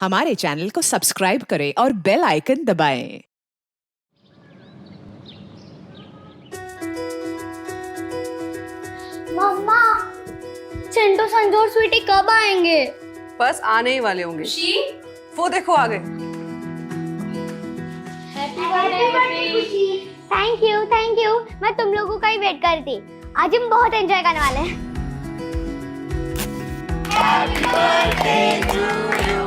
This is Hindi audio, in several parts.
हमारे चैनल को सब्सक्राइब करें और बेल आइकन दबाएं। मम्मा, चिंटू संजू और स्वीटी कब आएंगे? बस आने ही वाले होंगे। वो देखो आ गए। Thank you. मैं तुम लोगों का ही वेट कर रही थी। आज हम बहुत एंजॉय करने वाले हैं। Happy birthday to you.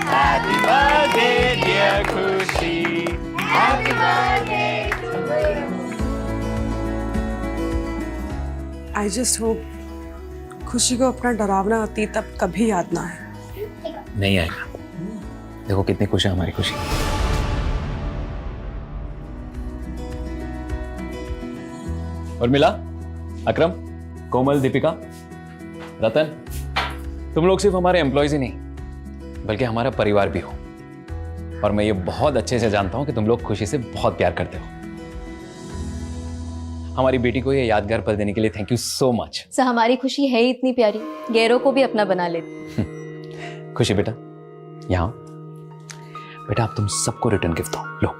Happy birthday dear Khushi. Happy birthday to you. I just hope खुशी को अपना डरावना अतीत अब कभी याद ना आए। नहीं आएगा। देखो कितनी खुश है हमारी खुशी। और मिला अकरम, कोमल, दीपिका, रतन, तुम लोग सिर्फ हमारे एम्प्लॉयज ही नहीं बल्कि हमारा परिवार भी हो। और मैं ये बहुत अच्छे से जानता हूं कि तुम लोग खुशी से बहुत प्यार करते हो। हमारी बेटी को ये यादगार पल देने के लिए thank you so much. Sir, हमारी खुशी है ही इतनी प्यारी, गैरों को भी अपना बना लेती। खुशी बेटा, यहाँ बेटा, आप तुम सबको रिटर्न गिफ्ट दो। लो।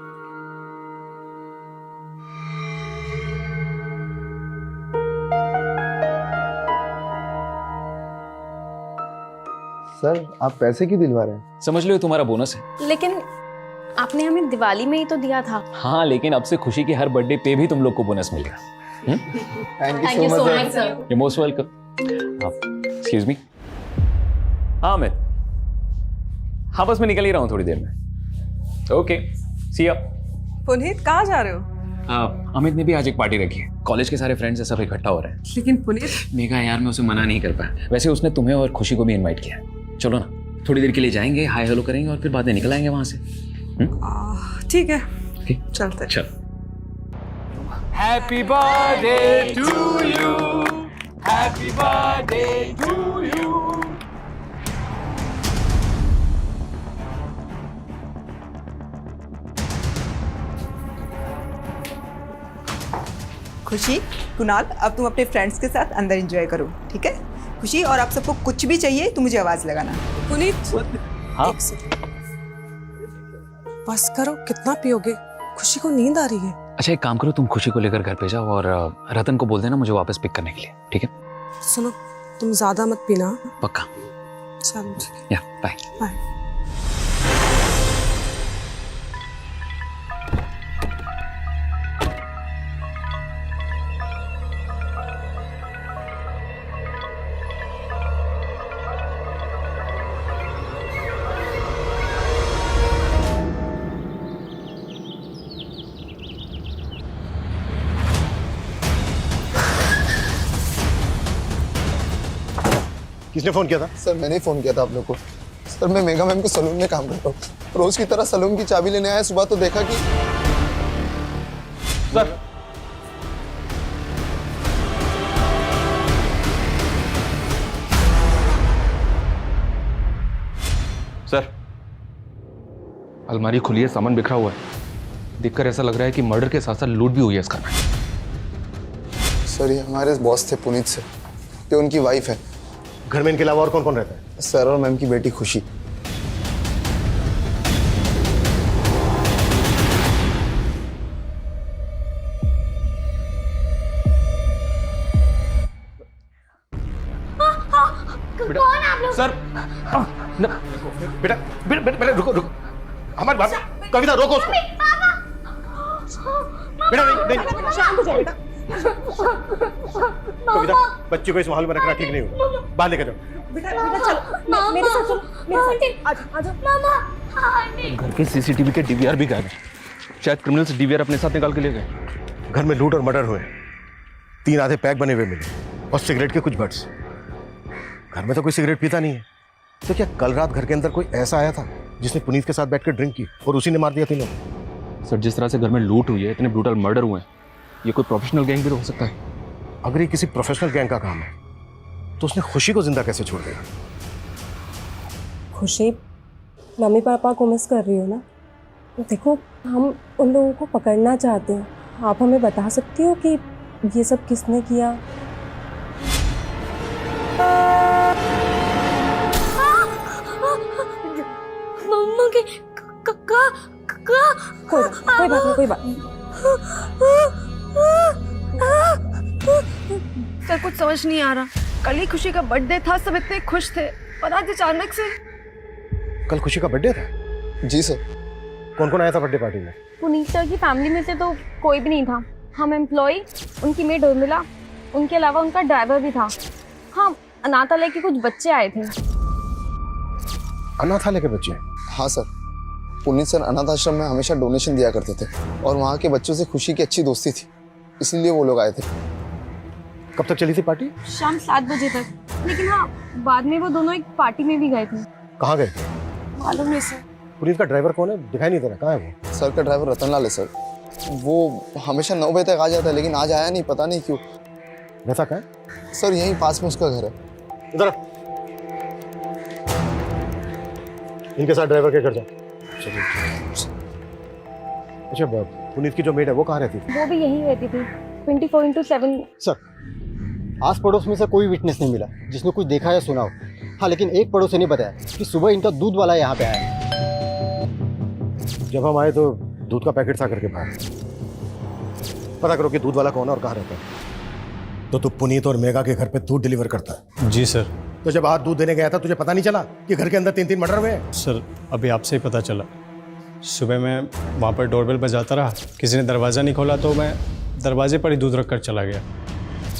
सर, आप पैसे क्यों दिलवा रहे हैं? समझ लो ये तुम्हारा बोनस है। लेकिन आपने हमें दिवाली में ही तो दिया था। हाँ, लेकिन अब से खुशी की हर बर्थडे पे भी तुम लोग को बोनस मिलेगा। Thank you so much sir. You're most welcome। Excuse me. हाँ अमित, हाँ बस मैं निकल ही रहा हूँ थोड़ी देर में। ओके, सी या। पुनीत कहाँ जा रहे हो? अमित ने भी आज एक पार्टी रखी है। कॉलेज के सारे फ्रेंड्स सब इकट्ठा हो रहे हैं। लेकिन पुनीत, मेघा यार, मैं उसे मना नहीं कर पाया। वैसे उसने तुम्हें और खुशी को भी इनवाइट किया है। चलो ना, थोड़ी देर के लिए जाएंगे, हाय हेलो करेंगे और फिर बाद में निकल आएंगे वहां से। ठीक है, ठीक, चलते। चल। Happy birthday to you. Happy birthday to you. खुशी, कुणाल, अब तुम अपने फ्रेंड्स के साथ अंदर एंजॉय करो, ठीक है? खुशी, और आप सबको कुछ भी चाहिए तो मुझे आवाज लगाना। पुनीत, हाँ? एक सेकंड। बस करो, कितना पियोगे? खुशी को नींद आ रही है। अच्छा, एक काम करो, तुम खुशी को लेकर घर पे जाओ और रतन को बोल देना मुझे वापस पिक करने के लिए, ठीक है? सुनो, तुम ज्यादा मत पीना। पक्का। चलो ठीक है, या बाय। बाय। किसने फोन किया था? सर, मैंने ही फोन किया था आप लोग को। सर, मैं मेगा मैम के सलून में काम करता हूँ। रोज की तरह सलून की चाबी लेने आया सुबह, तो देखा कि सर, सर, अलमारी खुली है, सामान बिखरा हुआ है। देखकर ऐसा लग रहा है कि मर्डर के साथ साथ लूट भी हुई है इस घर में। सर, ये हमारे बॉस थे पुनीत से, ये उनकी वाइफ है। घर में इनके अलावा और कौन कौन रहता है? सर और मैम की बेटी खुशी। कौन आप लोग? सर, बेटा बेटा बेटा बेटा, रुको रुको, हमारी बात। कविता, रोको उसको। बेटा नहीं, शांत हो जाओ। कविता, बच्चे को इस माहौल में रखना ठीक नहीं होगा। बाहर लेकर जाओ। बेटा चलो, मेरे साथ चलो, मेरे साथ। आ जाओ। मामा, घर के सीसीटीवी के डीवीआर भी गायब है। शायद क्रिमिनल्स डीवीआर अपने साथ निकाल के ले गए। घर में लूट और मर्डर हुए। 3 आधे पैक बने हुए मिले और सिगरेट के कुछ बट्स। घर में तो कोई सिगरेट पीता नहीं है, तो क्या कल रात घर के अंदर कोई ऐसा आया था जिसने पुनीत के साथ बैठकर ड्रिंक की और उसी ने मार दिया तीनों? सर, जिस तरह से घर में लूट हुई है, इतने ब्रूटल मर्डर हुए हैं, ये कोई प्रोफेशनल गैंग भी तो हो सकता है। अगर ये किसी प्रोफेशनल गैंग का काम है तो उसने खुशी को जिंदा कैसे छोड़ दिया? खुशी, मम्मी पापा को मिस कर रही हो ना? देखो, हम उन लोगों को पकड़ना चाहते हैं। आप हमें बता सकती हो कि ये सब किसने किया? मम्मा के कोई बात नहीं, कोई बात नहीं। सर कुछ समझ नहीं आ रहा। कल ही खुशी का बर्थडे था, सब इतने खुश थे और आज अचानक से। कल खुशी का बर्थडे था? जी सर। कौन कौन आया था बर्थडे पार्टी में? पुनीत सर की फैमिली में से तो कोई भी नहीं था। हम एम्प्लॉय, उनकी मेड उर्मिला, उनके अलावा उनका ड्राइवर भी था। हाँ, अनाथालय के कुछ बच्चे आए थे। अनाथालय के बच्चे? हाँ सर, पुनीत सर अनाथ आश्रम में हमेशा डोनेशन दिया करते थे और वहाँ के बच्चों से खुशी की अच्छी दोस्ती थी, इसलिए वो लोग आए थे। कब तक चली थी पार्टी? शाम 7 बजे तक। लेकिन हाँ, बाद में वो दोनों एक पार्टी में भी गए थे। कहाँ गए थे? मालूम नहीं सर। पुनीत का ड्राइवर कौन है? दिखाई नहीं दे रहा, कहाँ है वो? सर का ड्राइवर रतनलाल है सर। वो हमेशा 9 बजे तक आ जाता है, लेकिन आज आया नहीं, पता नहीं क्यों। रहता कहाँ है? सर यहीं पास में उसका घर है। इधर इनके साथ ड्राइवर के घर जाओ। चलिए। अच्छा, पुनीत की जो मेड है वो कहाँ रहती थी? वो भी यहीं रहती थी, 24/7। सर, आस पड़ोस में से कोई विटनेस नहीं मिला जिसने कुछ देखा या सुना हो। हाँ, लेकिन एक पड़ोसी ने बताया कि सुबह इनका दूध वाला यहाँ पे आया। जब हम आए तो दूध का पैकेट था करके बाहर। पता करो कि दूध वाला कौन है और कहाँ रहता है। तो तू पुनीत और मेघा के घर पे दूध डिलीवर करता है? जी सर। तो जब आज दूध देने गया था तुझे पता नहीं चला कि घर के अंदर 3-3 मर्डर हुए? सर, अभी आपसे ही पता चला। सुबह मैं वहाँ पर डोरबेल बजाता रहा, किसी ने दरवाज़ा नहीं खोला तो मैं दरवाजे पर ही दूध रख कर चला गया।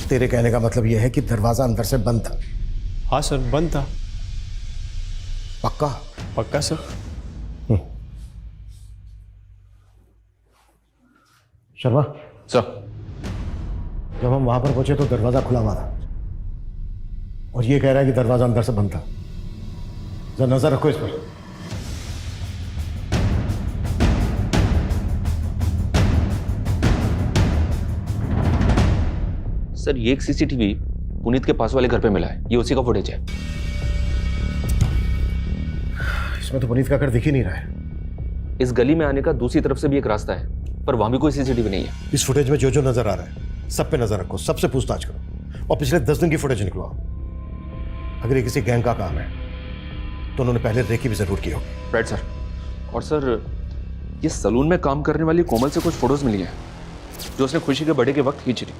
तेरे कहने का मतलब यह है कि दरवाजा अंदर से बंद था? हाँ सर, बंद था। पक्का? पक्का सर। शर्मा सर, जब हम वहां पर पहुंचे तो दरवाजा खुला हुआ था और ये कह रहा है कि दरवाजा अंदर से बंद था। जरा नजर रखो इस पर। सर ये एक सीसीटीवी पुनीत के पास वाले घर पे मिला है, ये उसी का फुटेज है। इसमें तो पुनीत का घर दिख ही नहीं रहा है। इस गली में आने का दूसरी तरफ से भी एक रास्ता है, पर वहां भी कोई सीसीटीवी नहीं है। इस फुटेज में जो जो नजर आ रहा है सब पे नजर रखो, सबसे पूछताछ करो और पिछले 10 दिन की फुटेज निकलवाओ। अगर ये किसी गैंग का काम है तो उन्होंने पहले रेकी भी जरूर की होगी। Right sir. और सर, ये सलून में काम करने वाली कोमल से कुछ फोटोज मिली हैं जो उसने खुशी के बर्थडे के वक्त खींची थी।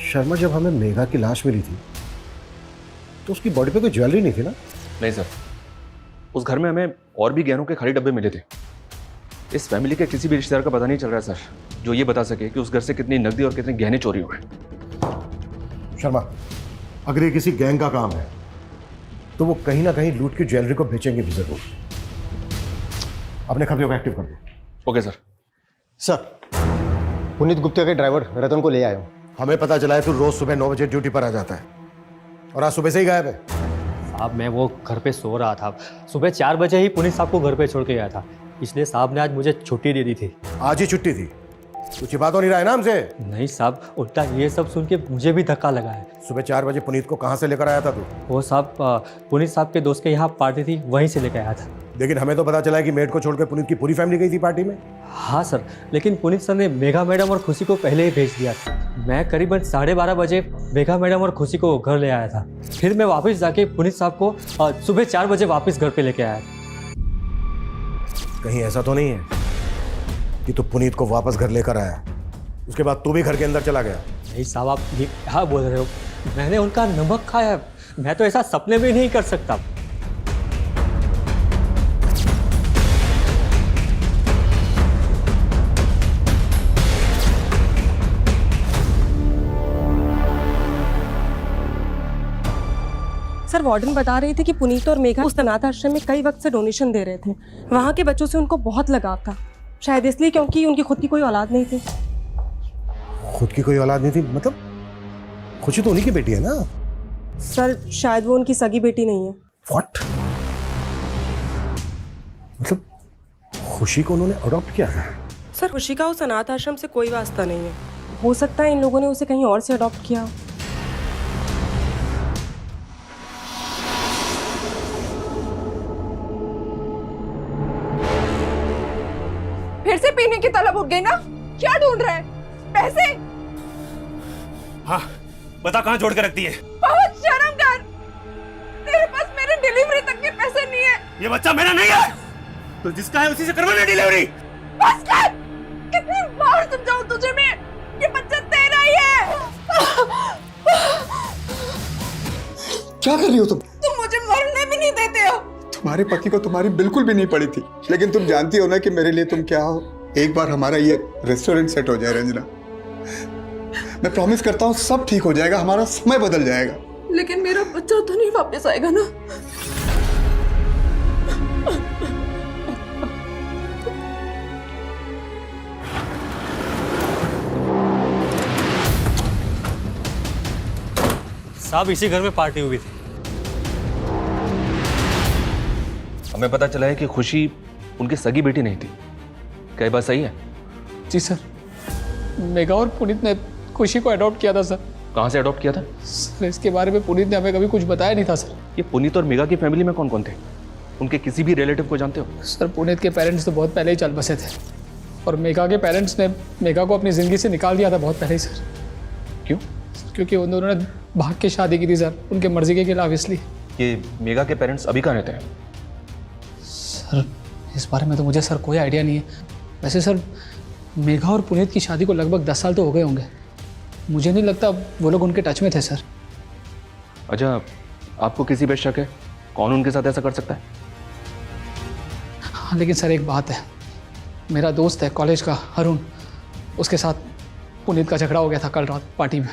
शर्मा, जब हमें मेघा की लाश मिली थी तो उसकी बॉडी पे कोई ज्वेलरी नहीं थी ना? नहीं सर, उस घर में हमें और भी गहनों के खाली डब्बे मिले थे। इस फैमिली के किसी भी रिश्तेदार का पता नहीं चल रहा है सर, जो ये बता सके कि उस घर से कितनी नकदी और कितने गहने चोरी हुए। शर्मा, अगर ये किसी गैंग का काम है तो वो कहीं ना कहीं लूट की ज्वेलरी को बेचेंगे भी जरूर। अपने खबरों को एक्टिव कर दो। Okay sir. Sir, Puneet Gupta के ड्राइवर रतन को ले आया हूँ। हमें पता चला है तू रोज सुबह 9 बजे ड्यूटी पर आ जाता है और आज सुबह से ही गायब है। साहब, मैं वो घर पे सो रहा था। सुबह 4 बजे ही पुनीत साहब को घर पे छोड़ के गया था, इसलिए साहब ने आज मुझे छुट्टी दे दी थी। आज ही छुट्टी थी? कुछ बात हो नहीं रहा है ना हमसे? नहीं साहब, उल्टा ये सब सुन के मुझे भी धक्का लगा है। सुबह 4 बजे पुनीत को कहाँ से लेकर आया था तू? वो साहब, पुनीत साहब के दोस्त के यहाँ पार्टी थी, वहीं से लेकर आया था। लेकिन हमें तो पता चला है कि मेड को छोड़कर पुनीत की पूरी फैमिली गई थी पार्टी में। हाँ सर, लेकिन पुनीत सर ने मेघा मैडम और खुशी को पहले ही भेज दिया था। मैं करीबन 12:30 बजे मेघा मैडम और खुशी को घर ले आया था। फिर मैं वापस जाके पुनीत साहब को सुबह 4 बजे वापस घर पे लेके आया। कहीं ऐसा तो नहीं है कि तू पुनीत को वापस घर लेकर आया, उसके बाद तू भी घर के अंदर चला गया? नहीं साहब, आप ये क्या बोल रहे हो? मैंने उनका नमक खाया, मैं तो ऐसा सपने में नहीं कर सकता। सर, वार्डन बता रही थी कि पुनीत और मेघा उस अनाथ आश्रम में कई वक्त से डोनेशन दे रहे थे। वहाँ के बच्चों से उनको बहुत लगाव था, शायद इसलिए क्योंकि उनकी खुद की कोई औलाद नहीं थी। खुद की कोई औलाद नहीं थी मतलब? खुशी तो उन्हीं की बेटी है ना? सर, शायद वो उनकी सगी बेटी नहीं है। व्हाट? मतलब खुशी को उन्होंने अडॉप्ट किया था? सर, खुशी का उस अनाथ आश्रम से कोई वास्ता नहीं है। हो सकता है इन लोगों ने उसे कहीं और से अडॉप्ट किया। फिर से पीने की तलब उठ गई ना? क्या ढूंढ रहे हैं? पैसे? हाँ, बता कहाँ जोड़ के रखती है? बहुत शर्म कर, तेरे पास मेरे डिलीवरी तक के पैसे नहीं है। ये बच्चा मेरा नहीं है, तो जिसका है उसी से करवाना डिलीवरी। बस कर, कितनी बार समझाऊं तुझे मैं, ये बच्चा तेरा ही है। क्या कर रही हो तुम? तुम मुझे मरने भी नहीं देते हो। तुम्हारे पति को तुम्हारी बिल्कुल भी नहीं पड़ी थी, लेकिन तुम जानती हो ना कि मेरे लिए तुम क्या हो। एक बार हमारा ये रेस्टोरेंट सेट हो जाए रंजना, मैं प्रॉमिस करता हूँ सब ठीक हो जाएगा, हमारा समय बदल जाएगा। लेकिन मेरा बच्चा तो नहीं वापस आएगा ना? साहब इसी घर में पार्टी हुई थी। हमें पता चला है कि खुशी उनकी सगी बेटी नहीं थी। क्या ये बात सही है? जी सर, मेघा और पुनीत ने खुशी को अडॉप्ट किया था सर। कहाँ से अडॉप्ट किया था? सर इसके बारे में पुनीत ने हमें कभी कुछ बताया नहीं था सर। ये पुनीत और मेघा की फैमिली में कौन कौन थे? उनके किसी भी रिलेटिव को जानते हो? सर पुनीत के पेरेंट्स तो बहुत पहले ही चल बसे थे, और मेघा के पेरेंट्स ने मेघा को अपनी ज़िंदगी से निकाल दिया था बहुत पहले ही सर। क्यों? क्योंकि उन दोनों ने भाग के शादी की थी सर, उनके मर्जी के खिलाफ। इसलिए ये मेघा के पेरेंट्स अभी कहाँ रहते हैं? सर इस बारे में तो मुझे सर कोई आइडिया नहीं है। वैसे सर मेघा और पुनीत की शादी को लगभग 10 साल तो हो गए होंगे। मुझे नहीं लगता वो लोग उनके टच में थे सर। अच्छा, आपको किसी पे शक है? कौन उनके साथ ऐसा कर सकता है? हाँ लेकिन सर एक बात है, मेरा दोस्त है कॉलेज का अरुण, उसके साथ पुनीत का झगड़ा हो गया था कल रात पार्टी में।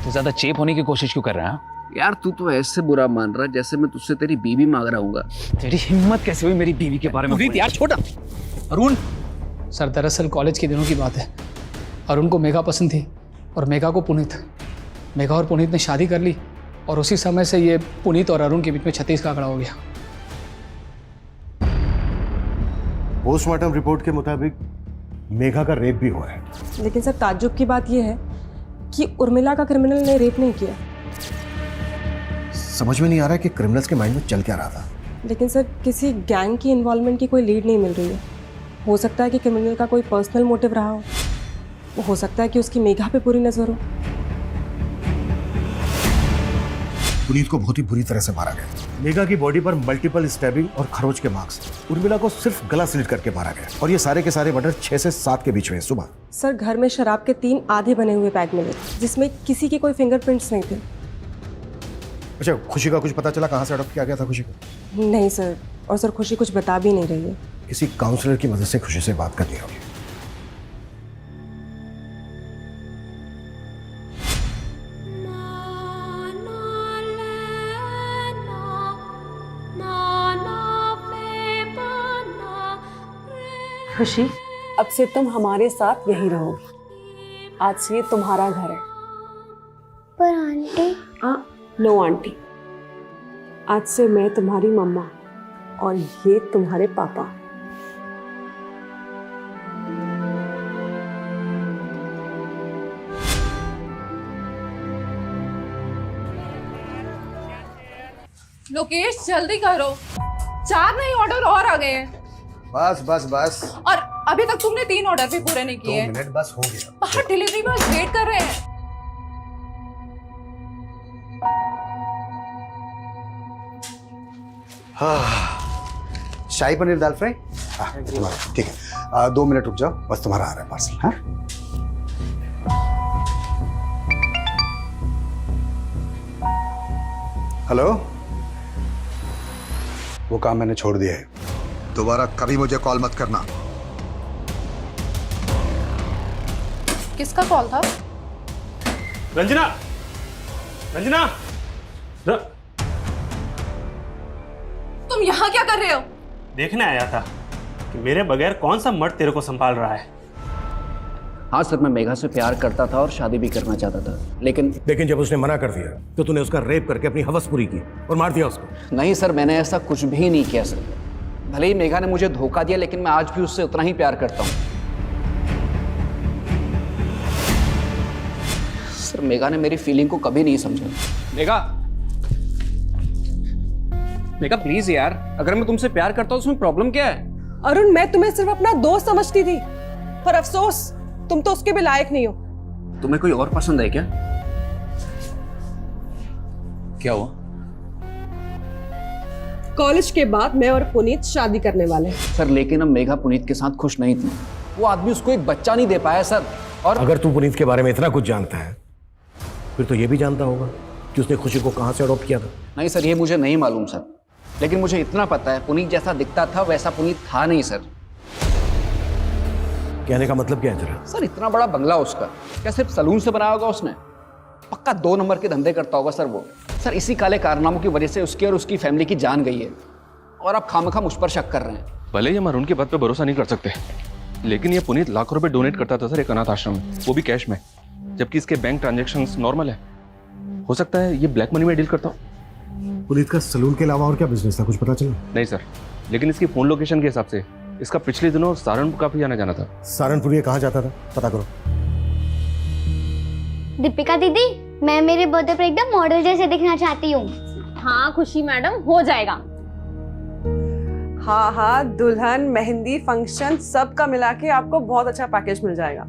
तो ज्यादा चेप होने की कोशिश क्यों कर रहा है? यार तू तो ऐसे बुरा मान रहा है जैसे मैं तुझसे तेरी बीवी मांग रहा हूँ। तेरी हिम्मत कैसे हुई मेरी बीवी के बारे में? यार छोटा अरुण सर, दरअसल कॉलेज के दिनों की बात है। अरुण को मेघा पसंद थी और मेघा को पुनीत। मेघा और पुनीत ने शादी कर ली और उसी समय से ये पुनीत और अरुण के बीच में 36 का आंकड़ा हो गया। पोस्टमार्टम रिपोर्ट के मुताबिक मेघा का रेप भी हुआ है। लेकिन सर ताज्जुब की बात यह है कि उर्मिला का क्रिमिनल ने रेप नहीं किया। समझ में नहीं आ रहा है कि क्रिमिनल्स के माइंड में चल क्या रहा था। लेकिन सर किसी गैंग की इन्वॉल्वमेंट की कोई लीड नहीं मिल रही है। हो सकता है कि क्रिमिनल का कोई पर्सनल मोटिव रहा हो सकता है कि उसकी मेघा पे पूरी नजर हो। पुनीत को बहुत ही बुरी तरह से मारा गया। मेघा की बॉडी पर मल्टीपल स्टैबिंग और खरोच के मार्क्स। उर्मिला को सिर्फ गला स्लिट करके मारा गया और ये सारे के सारे मर्डर 6 से 7 के बीच में सुबह। सर घर में शराब के 3 आधे बने हुए पैक मिले जिसमें किसी के कोई फिंगरप्रिंट्स नहीं थे। अच्छा, खुशी का कुछ पता चला कहाँ से अडॉप्ट किया गया था खुशी को? नहीं सर, और सर खुशी कुछ बता भी नहीं रही है। किसी काउंसलर की मदद से खुशी से बात करनी होगी। खुशी, अब से तुम हमारे साथ यहीं रहोगी। आज से ये तुम्हारा घर है। पर आंटी? नो आंटी, आज से मैं तुम्हारी मम्मा और ये तुम्हारे पापा। लोकेश जल्दी करो, 4 नए ऑर्डर और आ गए हैं। बस बस बस, और अभी तक तुमने 3 ऑर्डर भी पूरे नहीं किए। 2 मिनट बस हो गया। बाहर डिलीवरी बॉय वेट कर रहे हैं। शाही पनीर दाल फ्राई। ठीक है, 2 मिनट रुक जाओ, बस तुम्हारा आ रहा है पार्सल। हाँ, हेलो, वो काम मैंने छोड़ दिया है, दोबारा कभी मुझे कॉल मत करना। किसका कॉल था? रंजना, रंजना, तुम यहाँ क्या कर रहे हो? देखने आया था कि मेरे बगैर कौन सा मर्द तेरे को संभाल रहा है। हाँ सर, मैं मेघा से प्यार करता था और शादी भी करना चाहता था, लेकिन जब उसने मना कर दिया तो तूने उसका रेप करके अपनी हवस पूरी की और मार दिया उसको। नहीं सर, मैंने ऐसा कुछ भी नहीं किया सर। भले ही मेघा ने मुझे धोखा दिया, लेकिन मैं आज भी उससे उतना ही प्यार करता हूँ। सर मेघा ने मेरी फीलिंग को कभी नहीं समझा। मेघा, मेघा प्लीज यार, अगर मैं तुमसे प्यार करता हूँ उसमें प्रॉब्लम क्या है? अरुण, मैं तुम्हें सिर्फ अपना दोस्त समझती थी, पर अफसोस तुम तो उसके भी लायक नहीं हो। तुम्हें कोई और पसंद है क्या? क्या हुआ? कॉलेज के बाद मैं और पुनीत शादी करने वाले हैं। सर लेकिन अब मेघा पुनीत के साथ खुश नहीं थी, वो आदमी उसको एक बच्चा नहीं दे पाया सर। और अगर तू पुनीत के बारे में इतना कुछ जानता है फिर तो ये भी जानता होगा कि उसने खुशी को कहाँ से अडॉप्ट किया था। नहीं सर, ये मुझे नहीं मालूम सर, लेकिन मुझे इतना पता है पुनीत जैसा दिखता था वैसा पुनीत था नहीं सर। कहने का मतलब क्या है तेरा? सर इतना बड़ा बंगला उसका, क्या सिर्फ सलून से बनाया होगा उसने? पक्का 2 नंबर के धंधे करता होगा सर वो। सर इसी काले कारनामों की वजह से उसकी और उसकी फैमिली की जान गई है, और आप खामखा मुझ पर शक कर रहे हैं। भले ही हम अरुण की बात पे भरोसा नहीं कर सकते, लेकिन ये पुनीत लाखों रुपए डोनेट करता था सर एक अनाथ आश्रम में, वो भी कैश में, जबकि इसके बैंक ट्रांजैक्शंस नॉर्मल है। हो सकता है ये ब्लैक मनी में डील करता हो। पुनीत का सलून के अलावा और क्या बिजनेस था, कुछ पता चला? नहीं सर, लेकिन इसकी फोन लोकेशन के हिसाब से इसका पिछले दिनों सहारनपुर काफी आना जाना था। सहारनपुर ये कहाँ जाता था, पता करो। दीपिका दीदी, मैं मेरे बर्थडे पर एकदम मॉडल जैसे दिखना चाहती हूँ। हाँ खुशी मैडम, हो जाएगा। हाँ हाँ, दुल्हन, मेहंदी, फंक्शन सब का मिला के आपको बहुत अच्छा पैकेज मिल जाएगा।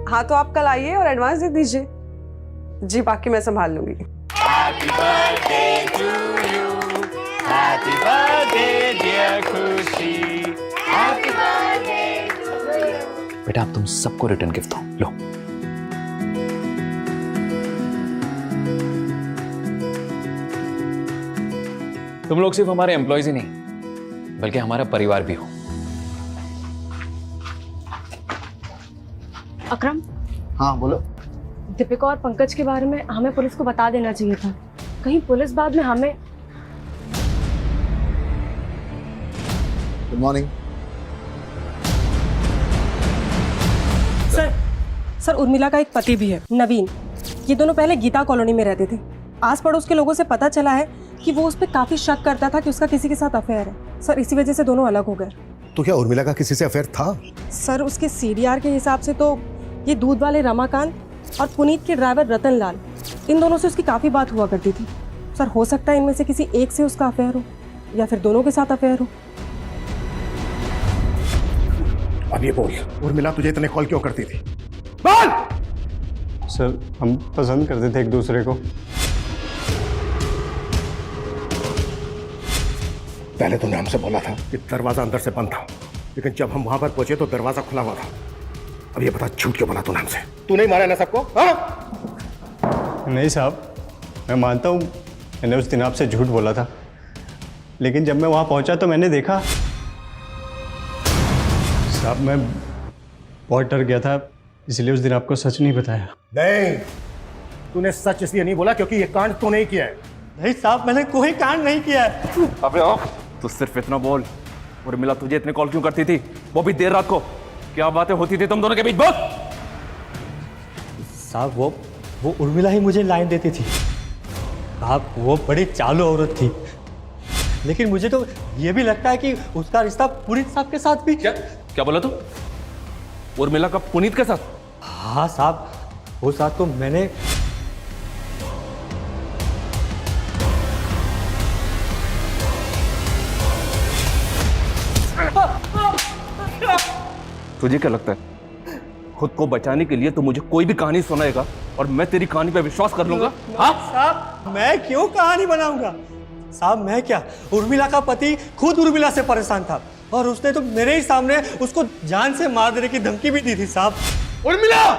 हाँ तो आप कल आइए और एडवांस दे दीजिए जी, बाकी मैं संभाल लूंगी। Happy birthday to you. Happy birthday dear खुशी. Happy birthday to you. बेटा आप तुम सबको रिटर्न गिफ्ट दो, लो। तुम लोग सिर्फ हमारे एम्प्लॉयज ही नहीं बल्कि हमारा परिवार भी हो। अकरम, हाँ बोलो। दीपिका और पंकज के बारे में हमें पुलिस को बता देना चाहिए था, कहीं पुलिस बाद में हमें। गुड मॉर्निंग सर उर्मिला का एक पति भी है, नवीन। ये दोनों पहले गीता कॉलोनी में रहते थे। आस पड़ोस के लोगों से पता चला है कि वो उस पर काफी शक करता था कि उसका किसी के साथ अफेयर है। सर इसी वजह से दोनों अलग हो गए। तो क्या उर्मिला का किसी से अफेयर था? सर उसके CDR के हिसाब से तो ये दूध वाले रमाकांत और पुनीत के ड्राइवर रतन लाल, इन दोनों से उसकी काफी बात हुआ करती थी। सर हो सकता है इनमें से किसी एक से उसका अफेयर हो या फिर दोनों के साथ अफेयर हो। अब ये बोल, उर्मिला तुझे इतने कॉल क्यों करती थी? बोल! सर हम पसंद करते थे एक दूसरे को। पहले तुमने हमसे बोला था कि दरवाजा अंदर से बंद था, लेकिन जब हम वहां पर पहुंचे तो दरवाजा खुला हुआ था। अब ये बता झूठ क्यों बोला तूने हमसे? तू नहीं मारा ना सबको? हाँ? नहीं साहब, मैं मानता हूँ मैंने उस दिन आपसे झूठ बोला था, लेकिन जब मैं वहाँ पहुँचा तो मैंने देखा। साहब मैं बहुत डर गया था, इसलिए उस दिन आपको सच नहीं बताया। नहीं, तूने सच इसलिए नहीं बोला क्योंकि ये कांड तो नहीं किया है। नहीं साहब, मैंने कोई कांड नहीं किया है। अबे ओ, तू सिर्फ इतना बोल, उर्मिला तुझे इतने कॉल क्यों करती थी, वो भी देर रात को? क्या बातें होती थी तुम दोनों के बीच? बोल। साहब वो उर्मिला ही मुझे लाइन देती थी। साहब वो बड़ी चालू औरत थी, लेकिन मुझे तो ये भी लगता है कि उसका रिश्ता पुनीत साहब के साथ भी। क्या बोला तू? उर्मिला का पुनीत के साथ? हाँ साहब, वो साथ तो मैंने। तुझे क्या लगता है खुद को बचाने के लिए तू मुझे कोई भी कहानी सुनाएगा और मैं तेरी कहानी पे विश्वास कर लूंगा? हाँ साहब, मैं क्यों कहानी बनाऊंगा? साहब मैं क्या, उर्मिला का पति खुद उर्मिला से परेशान था और उसने तो मेरे ही सामने उसको जान से मार देने की धमकी भी दी थी। साहब उर्मिला,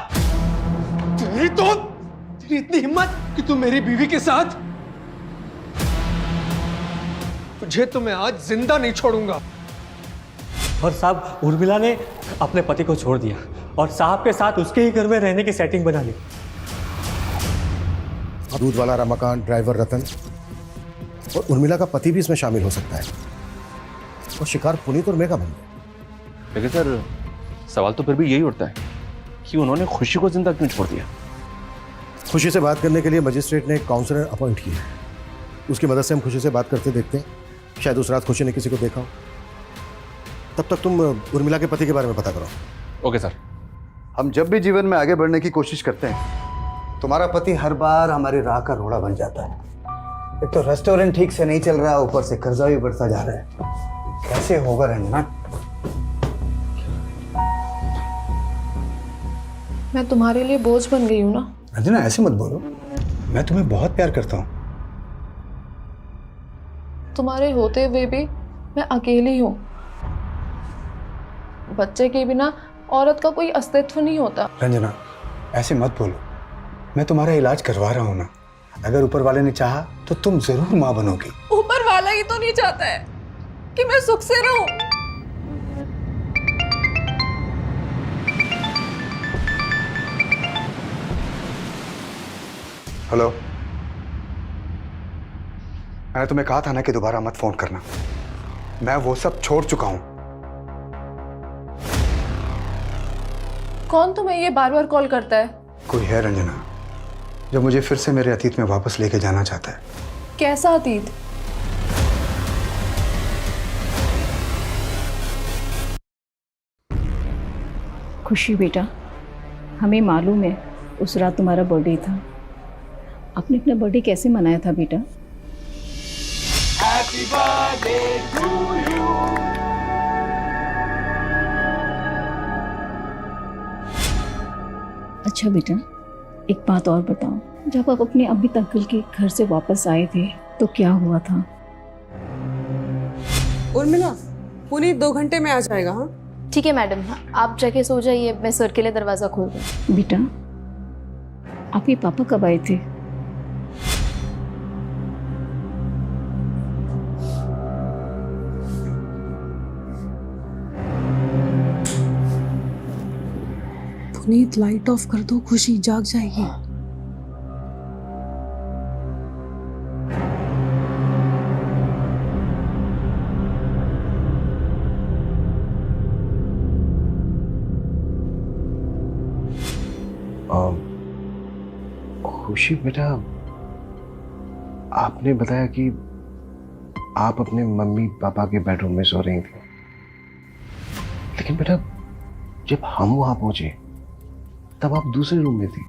तेरी इतनी हिम्मत कि तू मेरी बीवी के साथ? तुझे तो मैं आज जिंदा नहीं छोड़ूंगा। और साहब उर्मिला ने अपने पति को छोड़ दिया और साहब के साथ उसके ही घर में रहने की सेटिंग बना ली। दूध वाला रमाकांत, ड्राइवर रतन और उर्मिला का पति भी इसमें शामिल हो सकता है, और शिकार पुनीत और मेघा बन गए। लेकिन सर सवाल तो फिर भी यही उठता है कि उन्होंने खुशी को जिंदा क्यों छोड़ दिया? खुशी से बात करने के लिए मजिस्ट्रेट ने एक काउंसलर अपॉइंट किया, उसकी मदद से हम खुशी से बात करते देखते हैं। शायद उस रात खुशी ने किसी को देखा हो। तब तक तुम उर्मिला के पति के बारे में पता करो। Okay sir. हम जब भी जीवन में आगे बढ़ने की कोशिश करते हैं, तुम्हारा पति हर बार हमारी राह का रोड़ा बन जाता है। एक तो रेस्टोरेंट ठीक से नहीं चल रहा, ऊपर से कर्जा भी बढ़ता जा रहा है। कैसे होगा रंजना? मैं तुम्हारे लिए बोझ बन गई हूँ ना। रंजना ऐसे मत बोलो, मैं तुम्हें बहुत प्यार करता हूँ। तुम्हारे होते हुए भी मैं अकेली हूँ। बच्चे के बिना औरत का कोई अस्तित्व नहीं होता। रंजना ऐसे मत बोलो, मैं तुम्हारा इलाज करवा रहा हूँ ना। अगर ऊपर वाले ने चाहा तो तुम जरूर माँ बनोगी। ऊपर वाला ही तो नहीं चाहता है कि मैं सुख से रहूं। हेलो, मैंने तुम्हें कहा था ना कि दोबारा मत फोन करना। मैं वो सब छोड़ चुका हूं। कौन तुम्हें ये बार बार कॉल करता है? कोई है रंजना जो मुझे फिर से मेरे अतीत में वापस लेके जाना चाहता है। कैसा अतीत? खुशी बेटा, हमें मालूम है उस रात तुम्हारा बर्थडे था। आपने अपना बर्थडे कैसे मनाया था बेटा? Happy birthday to you. अच्छा बेटा, एक बात और बताओ, जब आप अपने अमित अंकल के घर से वापस आए थे तो क्या हुआ था? उर्मिला, पुनीत 2 घंटे में आ जाएगा। हाँ ठीक है मैडम, आप जाके सो जाइए, मैं सर के लिए दरवाजा खोल दूँ। बेटा, आपके पापा कब आए थे? पुनीत लाइट ऑफ कर दो, खुशी जाग जाएगी। खुशी बेटा, आपने बताया कि आप अपने मम्मी पापा के बेडरूम में सो रही थी, लेकिन बेटा जब हम वहां पहुंचे तब आप दूसरे रूम में थी।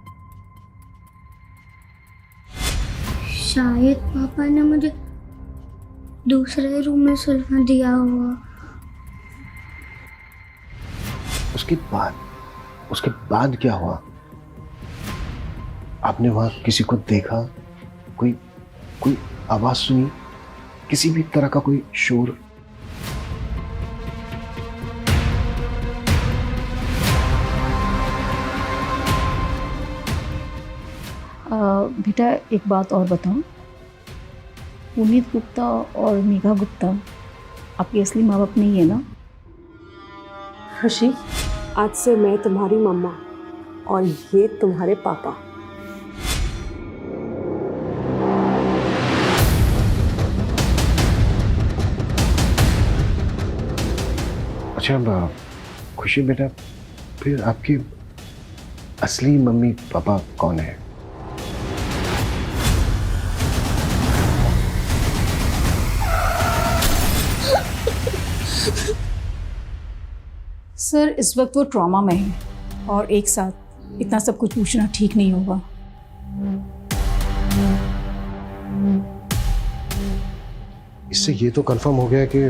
शायद पापा ने मुझे दूसरे रूम में सुलवा दिया हुआ। उसके बाद क्या हुआ? आपने वहां किसी को देखा? कोई आवाज सुनी? किसी भी तरह का कोई शोर? बेटा एक बात और बताओ, पुनीत गुप्ता और मेघा गुप्ता आपकी असली माँ बाप नहीं है ना? खुशी, आज से मैं तुम्हारी मम्मा और ये तुम्हारे पापा। अच्छा खुशी बेटा, फिर आपके असली मम्मी पापा कौन है? सर इस वक्त वो ट्रॉमा में है और एक साथ इतना सब कुछ पूछना ठीक नहीं होगा। इससे ये तो कंफर्म हो गया कि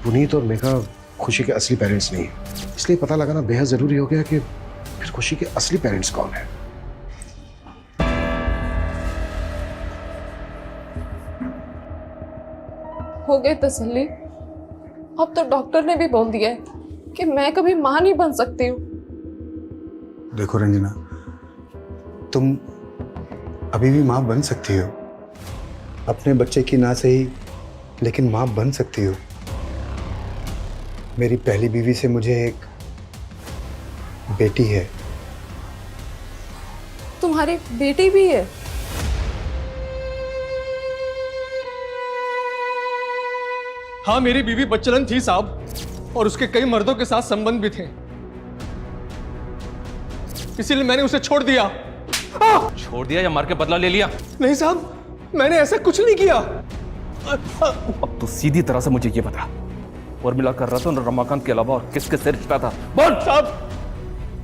पुनीत और मेघा खुशी के असली पेरेंट्स नहीं है, इसलिए पता लगाना बेहद जरूरी हो गया कि फिर खुशी के असली पेरेंट्स कौन है। हो गई तसल्ली। अब तो डॉक्टर ने भी बोल दिया है कि मैं कभी मां नहीं बन सकती हूँ। देखो रंजना, तुम अभी भी माँ बन सकती हो। अपने बच्चे की ना सही, लेकिन माँ बन सकती हो। मेरी पहली बीवी से मुझे एक बेटी है। तुम्हारी बेटी भी है? हाँ, मेरी बीवी बच्चलन थी साहब, और उसके कई मर्दों के साथ संबंध भी थे, इसीलिए मैंने उसे छोड़ दिया। छोड़ दिया या मार के बदला ले लिया? नहीं साहब, मैंने ऐसा कुछ नहीं किया। अब तो सीधी तरह से मुझे ये बता, उर्मिला कर रतन और रमाकांत के अलावा और किसके से रिश्ता था? बोल।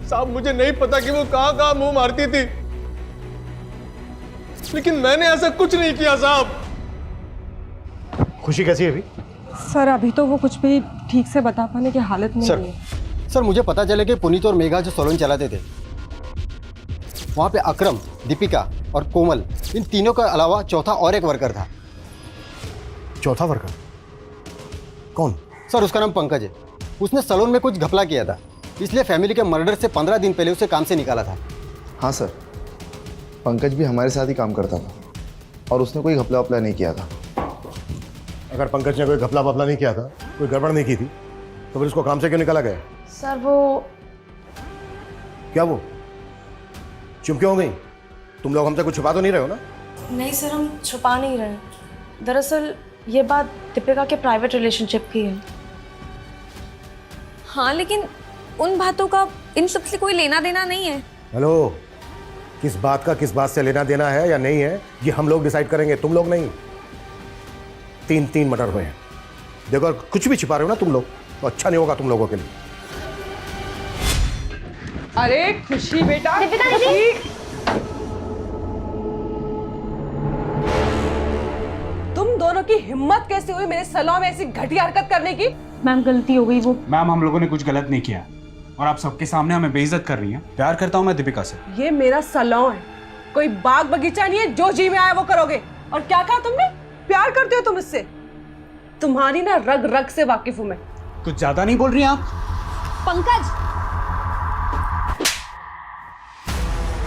साहब मुझे नहीं पता कि वो कहां मुंह मारती थी। लेकिन मैंने ऐसा कुछ नहीं किया साहब। खुशी कैसी है अभी? सर अभी तो वो कुछ भी ठीक से बता पाने की हालत में सर, नहीं है। सर मुझे पता चला कि पुनीत और मेघा जो सैलून चलाते थे, वहाँ पे अकरम, दीपिका और कोमल, इन तीनों के अलावा चौथा और एक वर्कर था। चौथा वर्कर कौन? सर उसका नाम पंकज है। उसने सैलून में कुछ घपला किया था, इसलिए फैमिली के मर्डर से 15 दिन पहले उसे काम से निकाला था। हाँ सर, पंकज भी हमारे साथ ही काम करता था और उसने कोई घपला वपला नहीं किया था। अगर पंकज ने कोई घपला वपला नहीं किया था, कोई गड़बड़ नहीं की थी, तो फिर उसको काम से क्यों निकाला गया? सर वो क्या वो? चुप क्यों हो गई? तुम लोग हमसे कुछ छुपा तो नहीं रहे हो ना? नहीं सर, हम छुपा नहीं रहे। दरअसल ये बात दीपिका के प्राइवेट रिलेशनशिप की है। हाँ, लेकिन उन बातों का इन सब से कोई लेना देना नहीं है। हेलो, किस बात से लेना देना है या नहीं है, ये हम लोग डिसाइड करेंगे, तुम लोग नहीं। 3 मर्डर हुए हैं। देखो, अगर कुछ भी छिपा रहे हो ना तुम लोग, तो अच्छा नहीं होगा तुम लोगों के लिए। अरे खुशी बेटा, दीपिका दीदी, तुम दोनों की हिम्मत कैसे हुई मेरे सैलून में ऐसी घटिया हरकत करने की? मैम गलती हो गई। वो मैम, हम लोगों ने कुछ गलत नहीं किया और आप सबके सामने हमें बेइज्जत कर रही हैं। प्यार करता हूं मैं दीपिका से। ये मेरा सैलून है, कोई बाग बगीचा नहीं है जो जी में आया वो करोगे। और क्या कहा तुमने? प्यार करते हो तुम इससे? तुम्हारी ना रग रग से वाकिफ हूं मैं। कुछ ज्यादा नहीं बोल रही हैं आप? पंकज,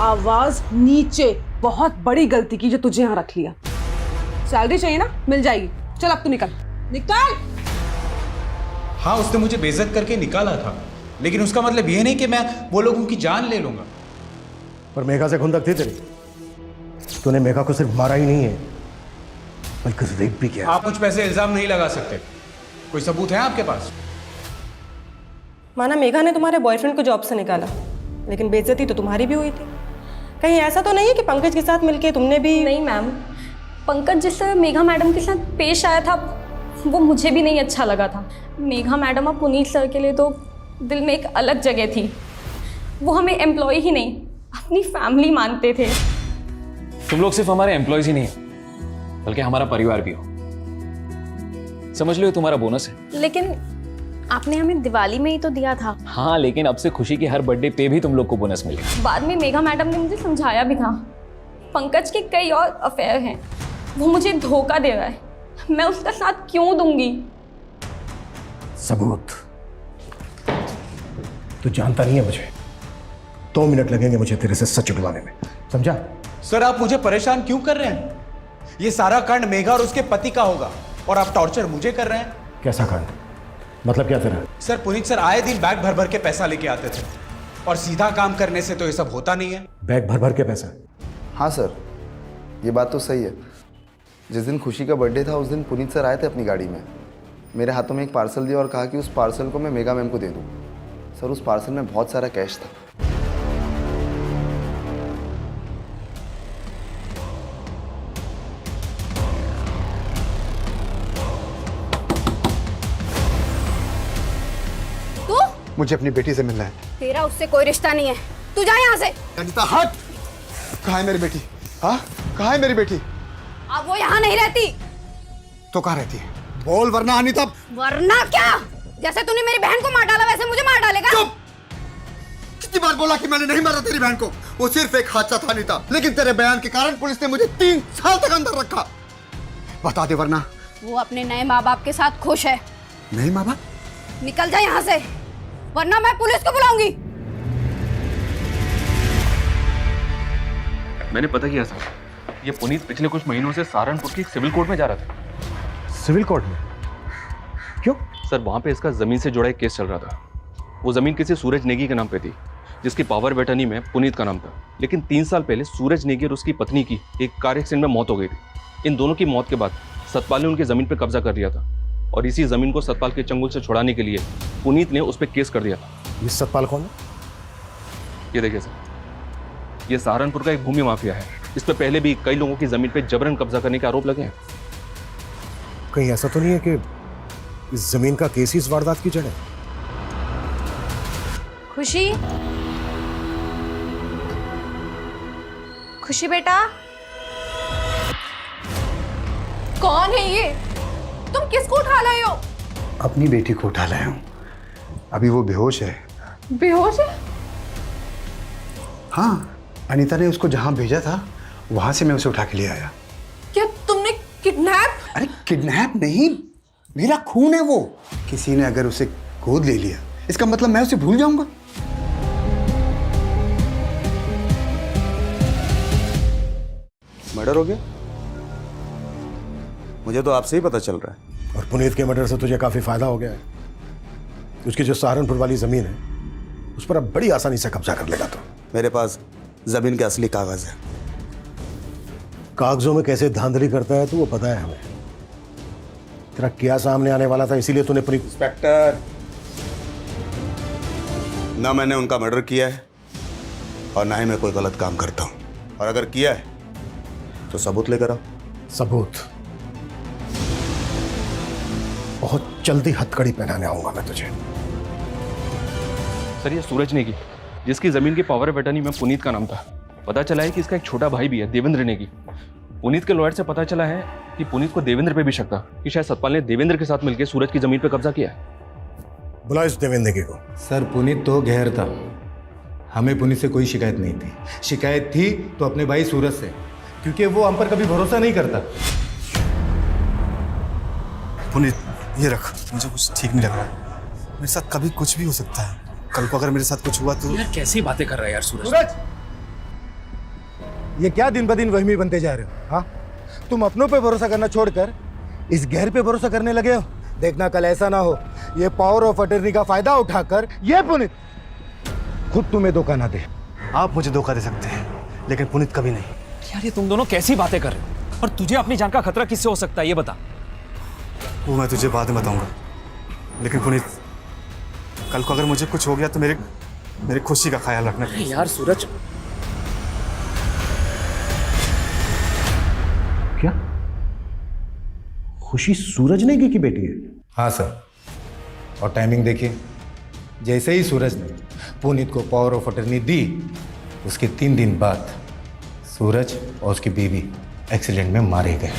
आवाज नीचे। बहुत बड़ी गलती की जो तुझे यहाँ रख लिया। सैलरी चाहिए ना, मिल जाएगी। चल अब तू निकल निकल। हाँ, उसने मुझे बेइज्जत करके निकाला था, लेकिन उसका मतलब ये नहीं कि मैं वो लोगों की जान ले लूंगा। पर मेघा से खुंदक थी तेरी। तूने मेघा को सिर्फ मारा ही नहीं है, बल्कि रेप भी किया। आप मुझ पे ऐसे इल्जाम नहीं लगा सकते। कोई सबूत है आपके पास? माना मेघा ने तुम्हारे बॉयफ्रेंड को जॉब से निकाला, लेकिन बेइज्जती तो तुम्हारी भी हुई थी। कहीं ऐसा तो नहीं है कि पंकज के साथ मिलके तुमने भी? नहीं मैम, पंकज जिस तरह मेघा मैडम के साथ पेश आया था वो मुझे भी नहीं अच्छा लगा था। मेघा मैडम और पुनीत सर के लिए तो दिल में एक अलग जगह थी। वो हमें एम्प्लॉय ही नहीं, अपनी फैमिली मानते थे। तुम लोग सिर्फ हमारे एम्प्लॉयज ही नहीं हो, बल्कि हमारा परिवार भी हो। समझ लो ये तुम्हारा बोनस है। लेकिन आपने हमें दिवाली में ही तो दिया था। हाँ, लेकिन अब से खुशी की हर बर्थडे पे भी तुम लोग को बोनस मिलेगा। बाद में मेघा मैडम ने मुझे समझाया भी था, पंकज के कई और अफेयर हैं, वो मुझे धोखा दे रहा है, मैं उसका साथ क्यों दूंगी? सबूत? तू जानता नहीं है मुझे। 2 मिनट लगेंगे मुझे तेरे से सच उगलवाने में, समझा? सर, आप मुझे परेशान क्यों कर रहे हैं? ये सारा कांड मेघा और उसके पति का होगा और आप टॉर्चर मुझे कर रहे हैं। कैसा कांड? मतलब क्या तेरा? सर, पुनीत सर आए दिन बैग भर भर के पैसा लेके आते थे और सीधा काम करने से तो ये सब होता नहीं है। बैग भर भर के पैसा? हाँ सर, ये बात तो सही है। जिस दिन खुशी का बर्थडे था उस दिन पुनीत सर आए थे अपनी गाड़ी में, मेरे हाथों में एक पार्सल दिया और कहा कि उस पार्सल को मैं मेघा मैम को दे दूँ। सर, उस पार्सल में बहुत सारा कैश था। मुझे अपनी बेटी से मिलना है। तेरा उससे कोई रिश्ता नहीं है, तू जा यहाँ से। रंजिता हट। कहाँ है मेरी बेटी? हाँ, कहाँ है मेरी बेटी? अब वो यहाँ नहीं रहती। तो कहाँ रहती है? बोल वरना अनीता। वरना क्या? जैसे तूने मेरी बहन को मार डाला वैसे मुझे मार डालेगा। चुप! कितनी बार बोला कि मैंने नहीं मारा तेरी बहन को? वो सिर्फ एक हादसा था अनीता, लेकिन तेरे बयान के कारण पुलिस ने मुझे 3 साल तक अंदर रखा। बता दे वरना। वो अपने नए माँ बाप के साथ खुश है। नहीं माँ बाप? निकल जा यहाँ से, वरना मैं पुलिस को बुलाऊंगी। मैंने पता किया था, ये पुनीत पिछले कुछ महीनों से सहारनपुर की सिविल कोर्ट में जा रहा था। सिविल कोर्ट में? क्यों? सर, वहां पे इसका जमीन से जुड़ा एक केस चल रहा था। वो जमीन किसी सूरज नेगी के नाम पे थी, जिसकी पावर ऑफ अटर्नी में पुनीत का नाम था। लेकिन 3 साल पहले सूरज नेगी और उसकी पत्नी की एक कार एक्सीडेंट में मौत हो गई थी। इन दोनों की मौत के बाद सतपाल ने उनकी जमीन पर कब्जा कर लिया था और इसी जमीन को सतपाल के चंगुल से छुड़ाने के लिए पुनीत ने उस पर केस कर दिया था। ये सतपाल कौन है? ये देखिए सर, ये सहारनपुर का एक भूमि माफिया है। इस पे पहले भी कई लोगों की जमीन पे जबरन कब्जा करने के आरोप लगे हैं। कहीं ऐसा तो नहीं है कि इस जमीन का केस ही इस वारदात की जड़ है? खुशी, खुशी बेटा, कौन है ये? तुम किसको उठा लाए हो? अपनी बेटी को उठा लाया हूँ। अभी वो बेहोश है। बेहोश है? हाँ, अनीता ने उसको जहाँ भेजा था वहां से मैं उसे उठा के ले आया। क्या तुमने किडनैप? अरे किडनैप नहीं, मेरा खून है वो। किसी ने अगर उसे गोद ले लिया इसका मतलब मैं उसे भूल जाऊंगा? मर्डर हो गया? मुझे तो आपसे ही पता चल रहा है। और पुनीत के मर्डर से तुझे काफी फायदा हो गया है। उसकी जो सहारनपुर वाली जमीन है उस पर अब बड़ी आसानी से कब्जा कर लेगा। तो मेरे पास जमीन के असली कागज है। कागजों में कैसे धांधली करता है तो वो पता है हमें। तेरा क्या सामने आने वाला था, इसीलिए तूने पुनीत। इंस्पेक्टर, ना मैंने उनका मर्डर किया है और ना ही मैं कोई गलत काम करता हूं। और अगर किया है तो सबूत लेकर आओ। सबूत बहुत जल्दी हथकड़ी पहनाने आऊंगा मैं तुझे। सर, ये सूरज नेगी जिसकी जमीन की पावर ऑफ अटर्नी में पुनीत का नाम था, पता चला है कि इसका एक छोटा भाई भी है, देवेंद्र नेगी। पुनीत के लॉयर से पता चला है कि पुनीत को देवेंद्र पे भी शक था कि शायद सतपाल ने देवेंद्र के साथ मिलकर सूरज की जमीन पर कब्जा किया है। बुला इस देवेंद्र नेगी को। सर, पुनीत तो गैर था। हमें पुनीत से कोई शिकायत नहीं थी। शिकायत थी तो अपने भाई सूरज से, क्योंकि वो हम पर कभी भरोसा नहीं करता। पुनीत, ये रख, मुझे कुछ ठीक नहीं लग रहा। मेरे साथ कभी कुछ भी हो सकता है। कल को अगर मेरे साथ कुछ हुआ तो। यार कैसी बातें कर रहा है यार सूरज। सूरज, ये क्या दिन ब दिन वहमी बनते जा रहे हो? हाँ, तुम अपनों पे भरोसा करना छोड़कर इस गैर पे भरोसा करने लगे हो। देखना कल ऐसा ना हो ये पावर ऑफ अटर्नी का फायदा उठाकर ये पुनीत खुद तुम्हें धोखा ना दे। आप मुझे धोखा दे सकते हैं लेकिन पुनीत कभी नहीं। यार ये तुम दोनों कैसी बातें कर रहे हो? और तुझे अपनी जान का खतरा किससे हो सकता है ये बता। वो मैं तुझे बाद में बताऊंगा, लेकिन पुनीत कल को अगर मुझे कुछ हो गया तो मेरी खुशी का ख्याल रखना। यार सूरज, क्या खुशी सूरज नेगी की बेटी है? हाँ सर, और टाइमिंग देखिए। जैसे ही सूरज ने पुनीत को पावर ऑफ अटर्नी दी उसके 3 दिन बाद सूरज और उसकी बीवी एक्सीडेंट में मारे गए।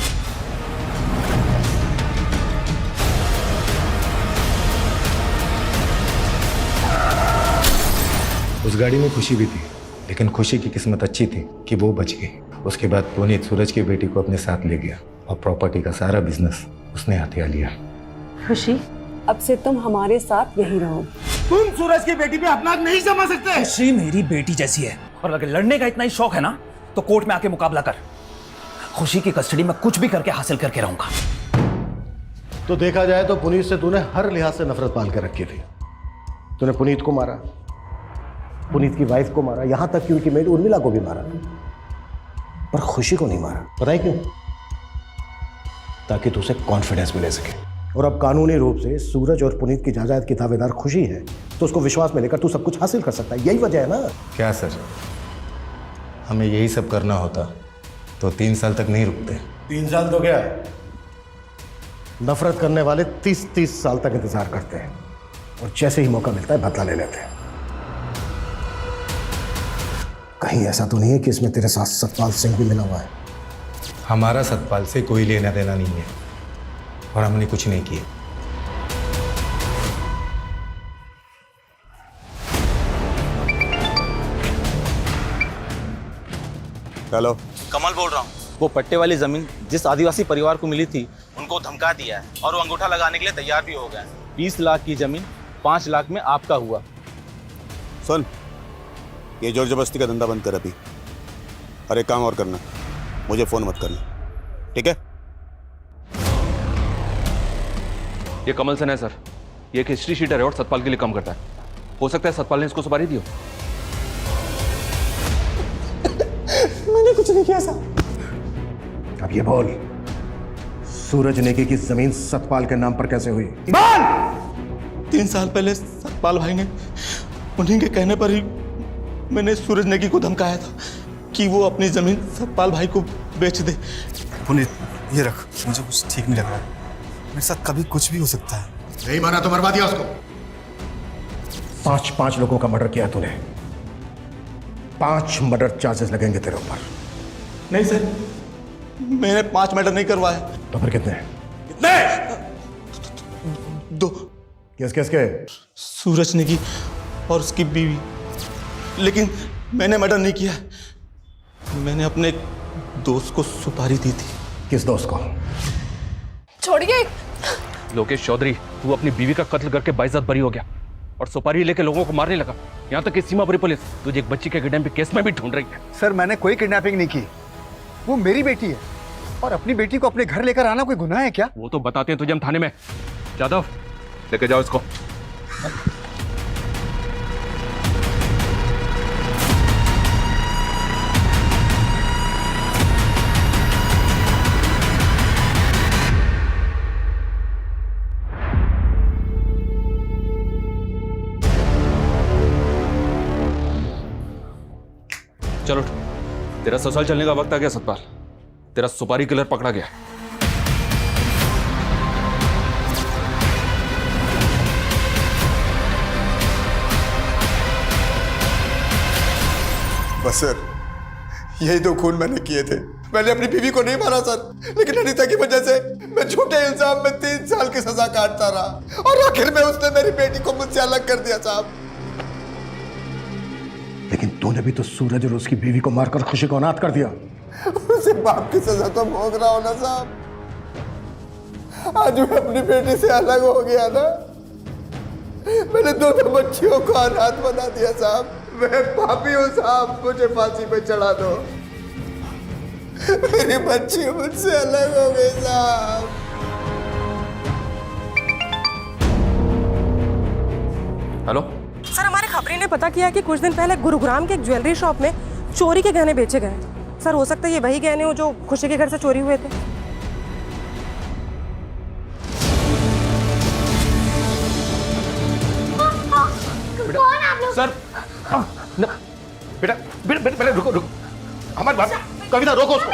उस गाड़ी में खुशी भी थी, लेकिन खुशी की किस्मत अच्छी थी कि वो बच गई। उसके बाद पुनीत सूरज की बेटी को अपने साथ ले गया और प्रॉपर्टी का सारा बिजनेस उसने हथिया लिया। खुशी, अब से तुम हमारे साथ यहीं रहो। तुम सूरज की बेटी पे अपना नहीं जमा सकते। खुशी मेरी बेटी जैसी है और अगर लड़ने का इतना ही शौक है ना तो कोर्ट में आके मुकाबला कर। खुशी की कस्टडी में कुछ भी करके हासिल करके रहूंगा। तो देखा जाए तो पुनीत से तूने हर लिहाज से नफरत पाल के रखी थी। तूने पुनीत को मारा, पुनीत की वाइफ को मारा, यहां तक कि उनकी मेड उर्मिला को भी मारा, पर खुशी को नहीं मारा। पता है क्यों? ताकि तुझे कॉन्फिडेंस मिले सके। और अब कानूनी रूप से सूरज और पुनीत की जायदाद की दावेदार खुशी है, तो उसको विश्वास में लेकर तू सब कुछ हासिल कर सकता है। यही वजह है ना। क्या सर, हमें यही सब करना होता तो 3 साल तक नहीं रुकते। 3 साल तो क्या, नफरत करने वाले 30-30 साल तक इंतजार करते हैं और जैसे ही मौका मिलता है बदला ले लेते हैं। कहीं ऐसा तो नहीं है कि इसमें तेरे साथ सतपाल सिंह भी मिला हुआ है? हमारा सतपाल से कोई लेना देना नहीं है और हमने कुछ नहीं किया। हेलो, कमल बोल रहा हूँ। वो पट्टे वाली जमीन जिस आदिवासी परिवार को मिली थी उनको धमका दिया है और वो अंगूठा लगाने के लिए तैयार भी हो गए हैं। 20 लाख की जमीन 5 लाख में आपका हुआ। सुन, ये जोर जबरदस्ती का धंधा बंद कर अभी, और एक काम और करना, मुझे फोन मत करना, ठीक है? ये कमल सेन है सर, ये एक हिस्ट्री शीटर है और सतपाल के लिए काम करता है। हो सकता है सतपाल ने इसको सुपारी दी हो। मैंने कुछ नहीं किया सर। अब ये बोल, सूरज नेगी की जमीन सतपाल के नाम पर कैसे हुई? 3 साल पहले सतपाल भाई ने उन्हीं के कहने पर ही मैंने सूरज नेगी को धमकाया था कि वो अपनी जमीन सतपाल भाई को बेच दे। पुनीत, ये रख, मुझे कुछ ठीक नहीं लग रहा। मेरे साथ कभी कुछ भी हो सकता है। नहीं माना तो मरवा दिया उसको। 5 लोगों का मर्डर किया तूने। 5 मर्डर चार्जेस लगेंगे तेरे ऊपर। नहीं सर, मैंने 5 मर्डर नहीं करवाए। तो फिर कितने? कितने? 2। किसके? सूरज नेगी और उसकी बीवी। लेकिन मैंने मर्डर नहीं किया। मैंने अपने दोस्त को सुपारी दी थी। किस दोस्त को? छोड़िए। लोकेश चौधरी, तू अपनी बीवी का कत्ल करके बाइज्जत बरी हो गया और सुपारी लेके लोगों को मारने लगा। यहाँ तक कि सीमापुरी पुलिस तुझे एक बच्ची के किडनैपिंग केस में भी ढूंढ रही है। सर, मैंने कोई किडनैपिंग नहीं की। वो मेरी बेटी है और अपनी बेटी को अपने घर लेकर आना कोई गुनाह है क्या? वो तो बताते हैं तुझे हम थाने में। जादव, लेके जाओ इसको। चलो, तेरा ससुराल चलने का वक्त आ गया सतपाल। तेरा सुपारी किलर पकड़ा गया। बस सर, यही 2 खून मैंने किए थे। मैंने अपनी बीवी को नहीं मारा सर, लेकिन अनीता की वजह से मैं झूठे इल्जाम में 3 साल की सजा काटता रहा और आखिर में उसने मेरी बेटी को मुझसे अलग कर दिया साहब। लेकिन तूने भी तो सूरज और उसकी बीवी को मारकर खुशी को अनाथ कर दिया। उसे बाप की सजा तो भोग रहा हो ना साहब। आज मैं अपनी बेटी से अलग हो गया ना। मैंने 2 बच्चियों को अनाथ बना दिया साहब। मैं पापी हूँ साहब, मुझे फांसी पे चढ़ा दो। मेरी बच्ची मुझसे अलग हो गई साहब। हेलो सर, हमारे खबरी ने पता किया कि कुछ दिन पहले गुरुग्राम के एक ज्वेलरी शॉप में चोरी के गहने बेचे गए। सर, हो सकता है ये वही गहने हो जो खुशी के घर से चोरी हुए थे। कौन आप लोग? सर, बेटा बेटा रुको। हमारी बात, कविता रोको उसको।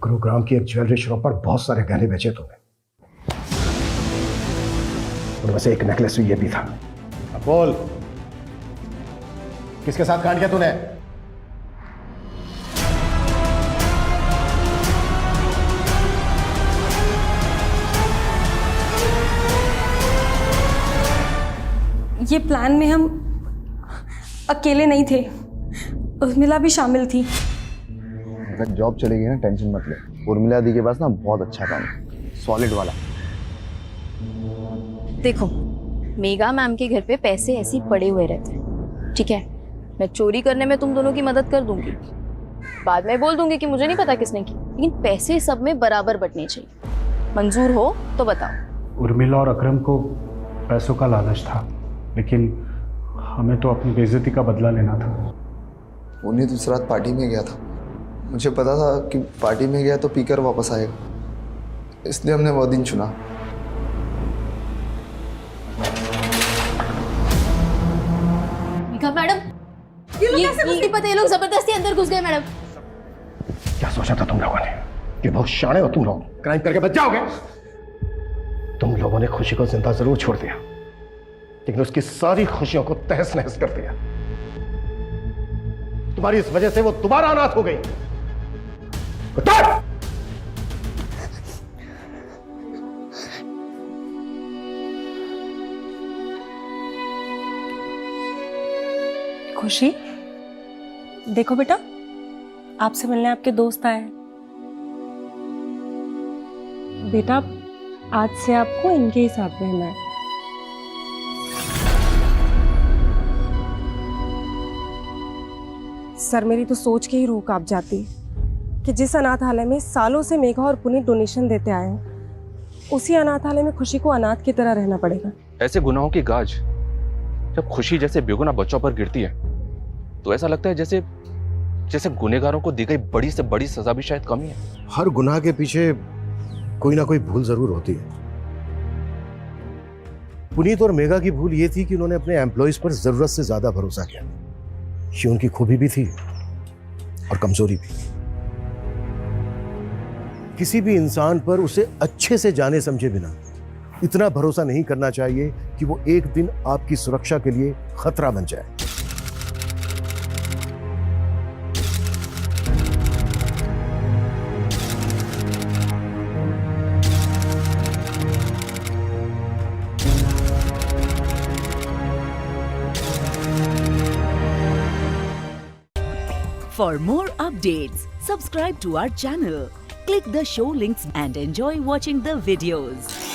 गुरुग्राम की एक ज्वेलरी शॉप पर बहुत सारे गहने बेचे तुमने। उनमें से एक नेकलेस ये भी था। अब बोल, किसके साथ कांड किया तूने? ये प्लान में हम अकेले नहीं थे, उर्मिला भी शामिल थी। अगर जॉब चलेगी ना, टेंशन मत ले। उर्मिला दी के पास ना बहुत अच्छा काम है, सॉलिड वाला। देखो, मेगा मैम के घर पे पैसे ऐसे ही पड़े हुए रहते हैं, ठीक है? मैं चोरी करने में तुम दोनों की मदद कर दूंगी, बाद में बोल दूंगी कि मुझे नहीं पता किसने की, लेकिन पैसे सब में बराबर बंटने चाहिए। मंजूर हो तो बताओ। उर्मिला और अकरम को पैसों का लालच था, लेकिन हमें तो अपनी बेइज्जती का बदला लेना था। उन्हें दूसरी रात पार्टी में गया था। मुझे पता था कि पार्टी में गया तो पीकर वापस आएगा, इसलिए हमने वो दिन चुना। मैडम, ये लोग जबरदस्ती अंदर घुस गए मैडम। क्या सोचा था तुम लोगों ने कि बहुत शाणे हो तुम लोग, क्राइम करके बच जाओगे? तुम लोगों ने खुशी को जिंदा जरूर छोड़ दिया, लेकिन उसकी सारी खुशियों को तहस नहस कर दिया। तुम्हारी इस वजह से वो दोबारा अनाथ हो गई। खुशी, देखो बेटा, आपसे मिलने आपके दोस्त आए हैं। बेटा, आज से आपको इनके ही साथ रहना है। सर, मेरी तो सोच के ही रूह कांप जाती है कि जिस अनाथालय में सालों से मेघा और पुनीत डोनेशन देते आए हैं, उसी अनाथालय में खुशी को अनाथ की तरह रहना पड़ेगा। ऐसे गुनाहों की गाज जब खुशी जैसे बेगुनाह बच्चों पर गिरती है तो ऐसा लगता है जैसे जैसे गुनहगारों को दी गई बड़ी से बड़ी सजा भी शायद कम ही है। हर गुनाह के पीछे कोई ना कोई भूल जरूर होती है। पुनीत और मेघा की भूल ये थी कि उन्होंने अपने एम्प्लॉइज पर जरूरत से ज्यादा भरोसा किया। ये उनकी खूबी भी थी और कमजोरी भी। किसी भी इंसान पर उसे अच्छे से जाने समझे बिना इतना भरोसा नहीं करना चाहिए कि वो एक दिन आपकी सुरक्षा के लिए खतरा बन जाए। For more updates, subscribe to our channel, click the show links and enjoy watching the videos.